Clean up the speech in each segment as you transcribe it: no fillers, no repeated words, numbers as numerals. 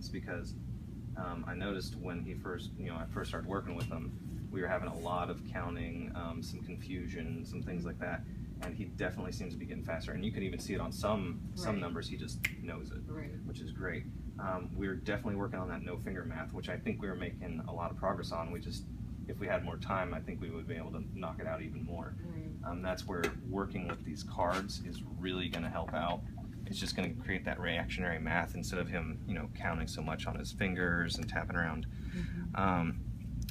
improvements because I noticed when he first, I first started working with him, we were having a lot of counting, some confusion, some things like that, and he definitely seems to be getting faster. And you can even see it on some numbers. He just knows it, which is great. We're definitely working on that no finger math, which I think we were making a lot of progress on. We just, if we had more time, I think we would be able to knock it out even more. That's where working with these cards is really going to help out. It's just going to create that reactionary math instead of him, counting so much on his fingers and tapping around.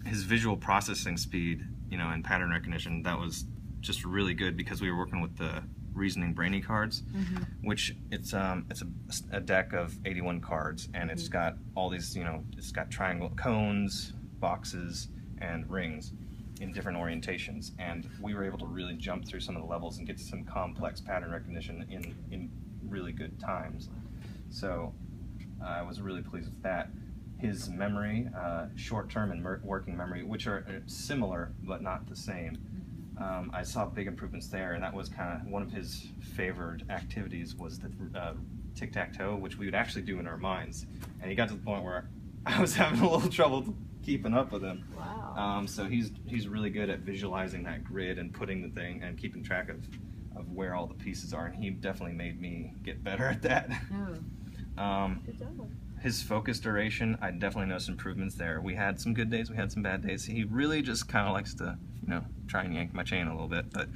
His visual processing speed, and pattern recognition, that was just really good because we were working with the reasoning brainy cards, which it's a deck of 81 cards, and it's got all these, it's got triangle cones, boxes, and rings in different orientations, and we were able to really jump through some of the levels and get to some complex pattern recognition in really good times. So I was really pleased with that. His memory, short-term and working memory, which are similar but not the same, I saw big improvements there, and that was kind of one of his favored activities was the tic-tac-toe, which we would actually do in our minds, and he got to the point where I was having a little trouble keeping up with him. Wow. So he's really good at visualizing that grid and putting the thing and keeping track of where all the pieces are, and he definitely made me get better at that. Good job. His focus duration, I definitely noticed improvements there. We had some good days, we had some bad days. He really just kind of likes to, try and yank my chain a little bit, but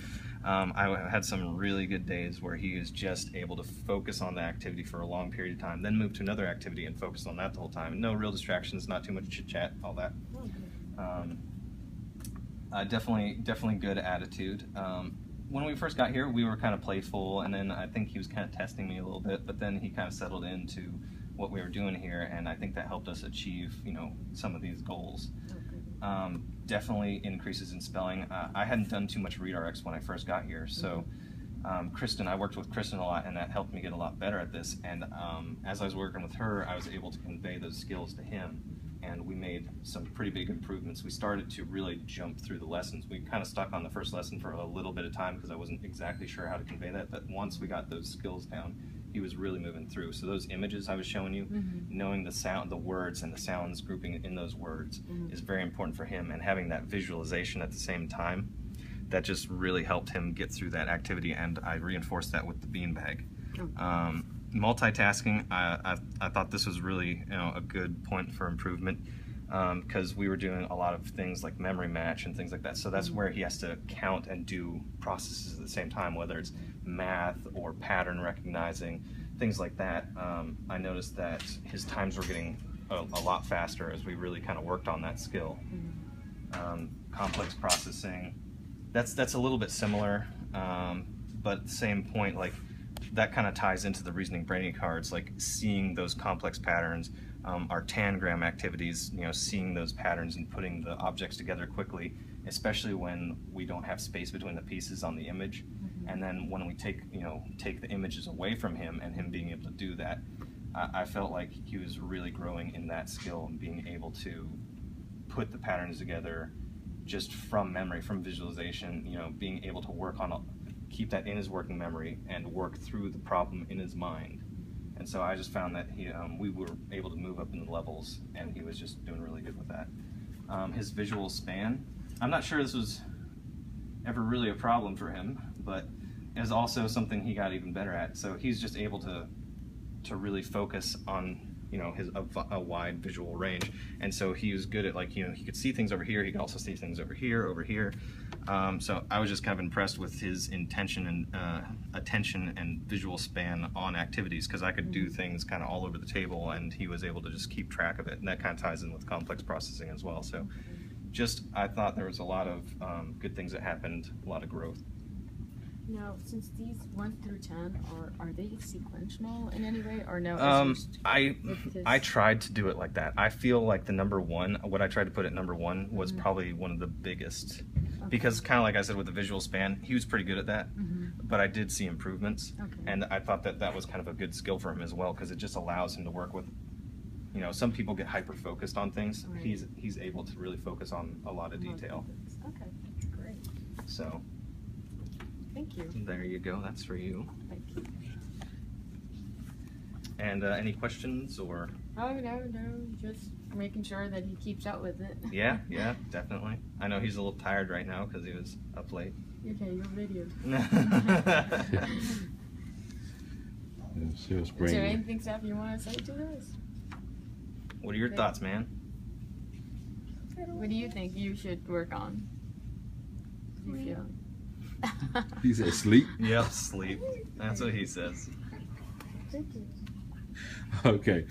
I had some really good days where he was just able to focus on the activity for a long period of time, then move to another activity and focus on that the whole time. No real distractions, not too much chit-chat, all that. Definitely good attitude. When we first got here, we were kind of playful, and then I think he was kind of testing me a little bit, but then he kind of settled into what we were doing here, and I think that helped us achieve, some of these goals. Definitely increases in spelling. I hadn't done too much ReadRx when I first got here, so I worked with Kristen a lot, and that helped me get a lot better at this, and as I was working with her, I was able to convey those skills to him, and we made some pretty big improvements. We started to really jump through the lessons. We kind of stuck on the first lesson for a little bit of time because I wasn't exactly sure how to convey that, but once we got those skills down, he was really moving through. So those images I was showing you, knowing the sound, the words, and the sounds grouping in those words is very important for him, and having that visualization at the same time, that just really helped him get through that activity, and I reinforced that with the beanbag. Multitasking, I thought this was really a good point for improvement because we were doing a lot of things like memory match and things like that, so that's where he has to count and do processes at the same time, whether it's math or pattern recognizing, things like that. I noticed that his times were getting a lot faster as we really kind of worked on that skill. Complex processing, that's a little bit similar, but at the same point, like that kind of ties into the reasoning brainy cards, like seeing those complex patterns, our tangram activities, seeing those patterns and putting the objects together quickly, especially when we don't have space between the pieces on the image. And then when we take the images away from him and him being able to do that, I felt like he was really growing in that skill and being able to put the patterns together just from memory, from visualization, being able to work on keep that in his working memory and work through the problem in his mind. And so I just found that we were able to move up in the levels, and he was just doing really good with that. His visual span, I'm not sure this was ever really a problem for him, but it was also something he got even better at. So he's just able to really focus on a wide visual range, and so he was good at, like, he could see things over here, he could also see things over here. So I was just kind of impressed with his intention and attention and visual span on activities, because I could do things kind of all over the table and he was able to just keep track of it, and that kind of ties in with complex processing as well. So I thought there was a lot of good things that happened, a lot of growth. Now, since these 1 through 10 are they sequential in any way, or no? I tried to do it like that. I feel like the number one, what I tried to put at number 1 was probably one of the biggest, because kind of like I said with the visual span, he was pretty good at that, but I did see improvements, and I thought that was kind of a good skill for him as well, because it just allows him to work with, some people get hyper focused on things. He's able to really focus on a lot of detail. Okay, great. So. Thank you. There you go. That's for you. Thank you. And any questions or? Oh no, just making sure that he keeps up with it. Yeah, definitely. I know he's a little tired right now because he was up late. Okay, your video. She was Is there bringing. anything, Seth, you want to say to this? What are your thoughts, man? What do you think you should work on? Do you feel? He said sleep. Yep, sleep. That's what he says. Okay,